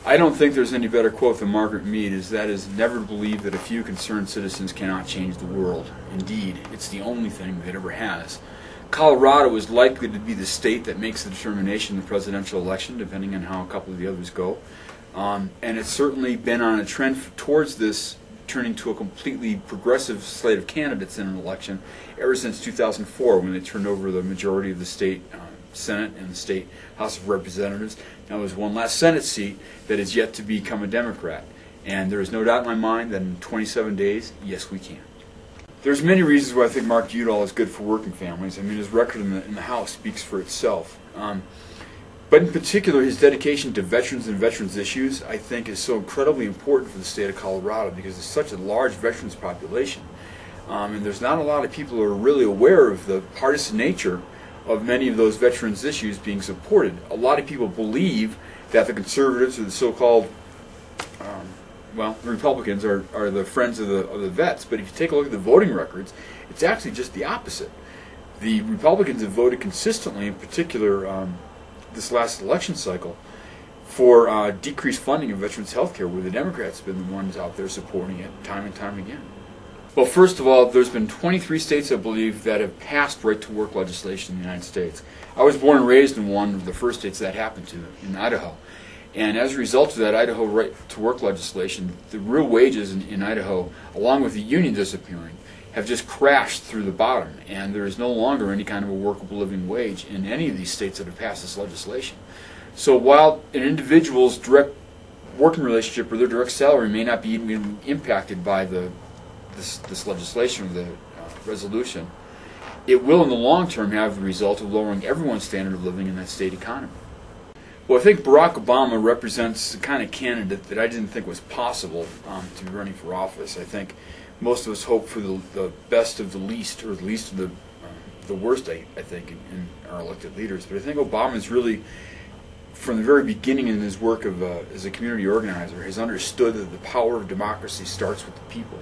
I don't think there's any better quote than Margaret Mead, that is, never believe that a few concerned citizens cannot change the world. Indeed, it's the only thing that ever has. Colorado is likely to be the state that makes the determination in the presidential election, depending on how a couple of the others go. And it's certainly been on a trend towards this, turning to a completely progressive slate of candidates in an election ever since 2004, when they turned over the majority of the state Senate and the state House of Representatives. Now there's one last Senate seat that is yet to become a Democrat. And there is no doubt in my mind that in 27 days, yes, we can. There's many reasons why I think Mark Udall is good for working families. I mean, his record in the House speaks for itself. But in particular, his dedication to veterans and veterans issues, I think, is so incredibly important for the state of Colorado because there's such a large veterans population. And there's not a lot of people who are really aware of the partisan nature of many of those veterans issues being supported. A lot of people believe that the conservatives or the so-called, well, the Republicans are the friends of the vets. But if you take a look at the voting records, it's actually just the opposite. The Republicans have voted consistently, in particular this last election cycle, for decreased funding of veterans health care, where the Democrats have been the ones out there supporting it time and time again. Well, first of all, there's been 23 states, I believe, that have passed right-to-work legislation in the United States. I was born and raised in one of the first states that happened to, in Idaho. And as a result of that Idaho right-to-work legislation, the real wages in Idaho, along with the union disappearing, have just crashed through the bottom. And there is no longer any kind of a workable living wage in any of these states that have passed this legislation. So while an individual's direct working relationship or their direct salary may not be even impacted by this legislation or the resolution, it will in the long term have the result of lowering everyone's standard of living in that state economy. Well, I think Barack Obama represents the kind of candidate that I didn't think was possible to be running for office. I think most of us hope for the best of the least, or the least of the worst, I think, in our elected leaders. But I think Obama is really, from the very beginning in his work as a community organizer, has understood that the power of democracy starts with the people.